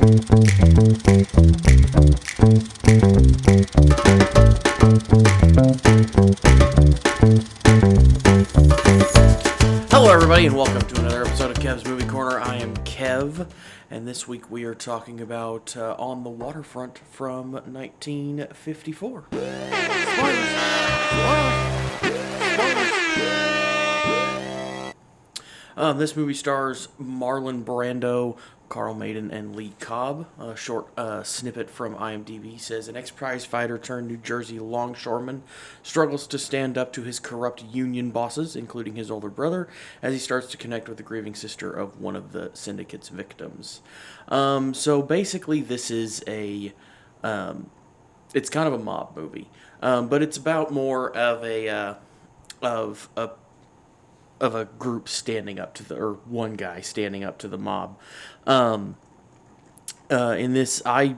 Hello everybody and welcome to another episode of Kev's Movie Corner. I am Kev, and this week we are talking about On the Waterfront from 1954. This movie stars Marlon Brando, Karl Malden, and Lee Cobb. A short snippet from IMDb says, an ex-prize fighter turned New Jersey longshoreman struggles to stand up to his corrupt union bosses, including his older brother, as he starts to connect with the grieving sister of one of the syndicate's victims. So basically this is it's kind of a mob movie, but it's about more of a group standing up to or one guy standing up to the mob. In this, I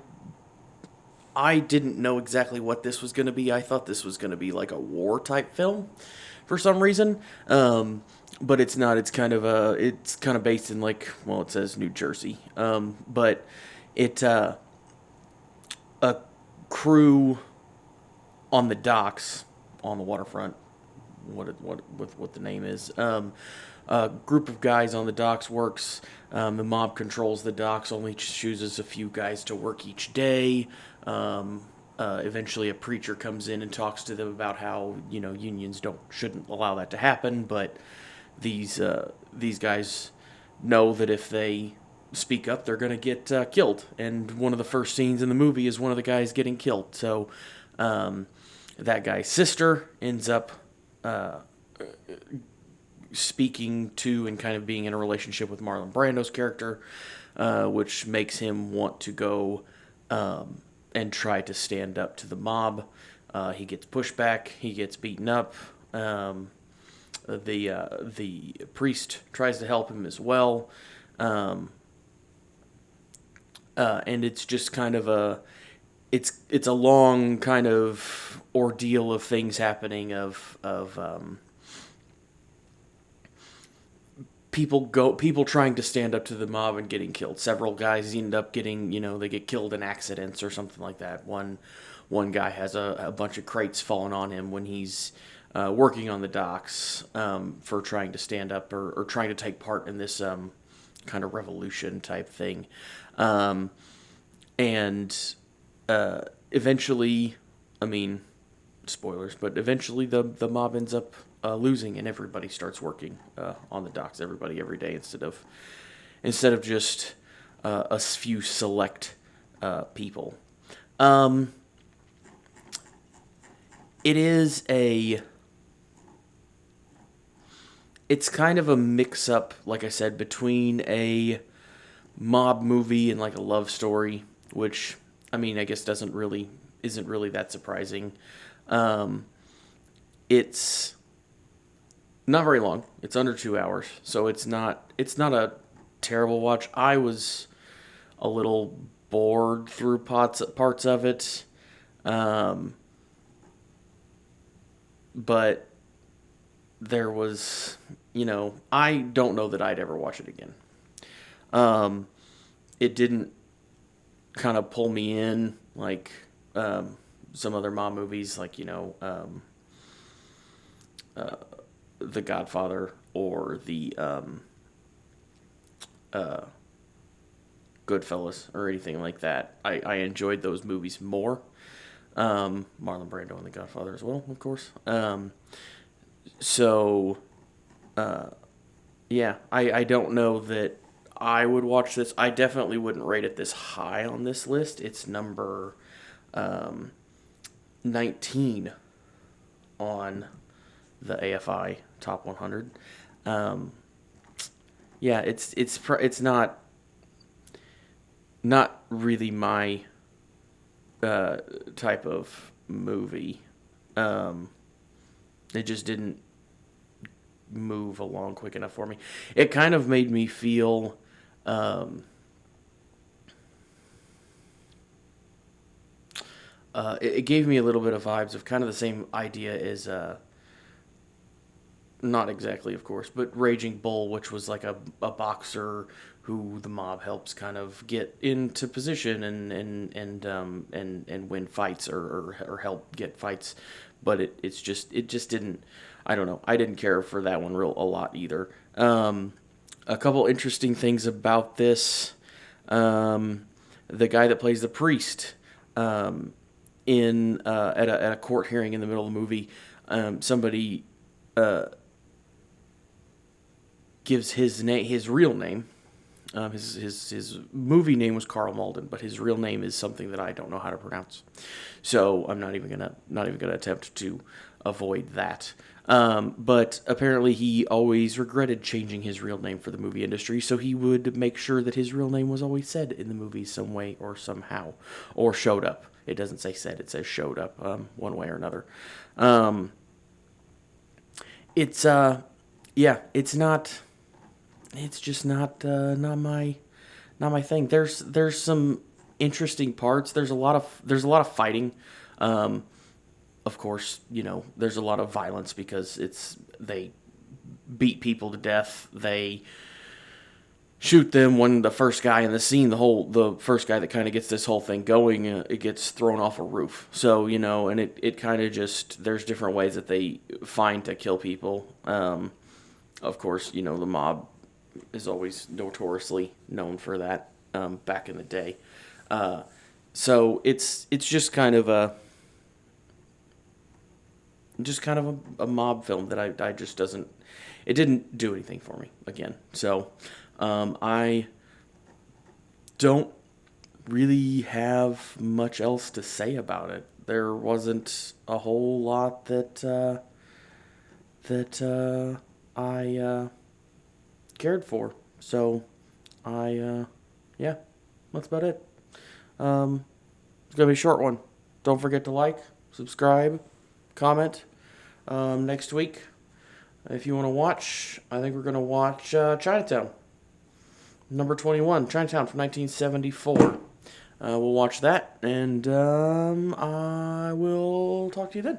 didn't know exactly what this was going to be. I thought this was going to be like a war type film for some reason. But it's not. It's kind of based in it says New Jersey. But a crew on the docks on the waterfront. What the name is. A group of guys on the docks works. The mob controls the docks, only chooses a few guys to work each day. Eventually a preacher comes in and talks to them about how, unions shouldn't allow that to happen, but these guys know that if they speak up, they're going to get killed. And one of the first scenes in the movie is one of the guys getting killed. So that guy's sister ends up speaking to and kind of being in a relationship with Marlon Brando's character, which makes him want to go and try to stand up to the mob. He gets pushed back. He gets beaten up. The priest tries to help him as well. And it's just kind of it's a long kind of ordeal of things happening of people trying to stand up to the mob and getting killed. Several guys end up getting, they get killed in accidents or something like that. One guy has a bunch of crates falling on him when he's working on the docks for trying to stand up or trying to take part in this kind of revolution type thing. Eventually, spoilers, but eventually the mob ends up losing, and everybody starts working on the docks. Everybody every day instead of just a few select people. It's kind of a mix-up, like I said, between a mob movie and like a love story, which I guess isn't really that surprising. It's not very long. It's under 2 hours, so it's not a terrible watch. I was a little bored through parts of it, but there was, I don't know that I'd ever watch it again. It didn't kind of pull me in like some other mob movies, like The Godfather or the Goodfellas or anything like that. I enjoyed those movies more. Marlon Brando and The Godfather as well, of course. I don't know that I would watch this. I definitely wouldn't rate it this high on this list. It's number 19 on the AFI Top 100. It's not really my type of movie. It just didn't move along quick enough for me. It kind of made me feel it gave me a little bit of vibes of kind of the same idea as not exactly, of course, but Raging Bull, which was like a boxer who the mob helps kind of get into position and win fights or help get fights. But it just didn't. I don't know. I didn't care for that one a lot either. A couple interesting things about this. The guy that plays the priest in at a court hearing in the middle of the movie, somebody gives his real name. His movie name was Karl Malden, but his real name is something that I don't know how to pronounce. So I'm not even gonna attempt to avoid that. But apparently he always regretted changing his real name for the movie industry, so he would make sure that his real name was always said in the movie some way or somehow, or showed up. It doesn't say said; it says showed up, one way or another. It's yeah, it's just not my thing. There's some interesting parts. There's a lot of fighting. Of course, there's a lot of violence because they beat people to death. They shoot them when the first guy in the scene, the first guy that kind of gets this whole thing going, it gets thrown off a roof. So, and it kind of just, there's different ways that they find to kill people. Of course, the mob is always notoriously known for that, back in the day. So it's just kind of a mob film that I just it didn't do anything for me again. So, I don't really have much else to say about it. There wasn't a whole lot that I cared for. So, yeah, that's about it. It's gonna be a short one. Don't forget to like, subscribe, comment. Next week, if you want to watch, I think we're gonna watch Chinatown. Number 21, Chinatown from 1974. We'll watch that, and I will talk to you then.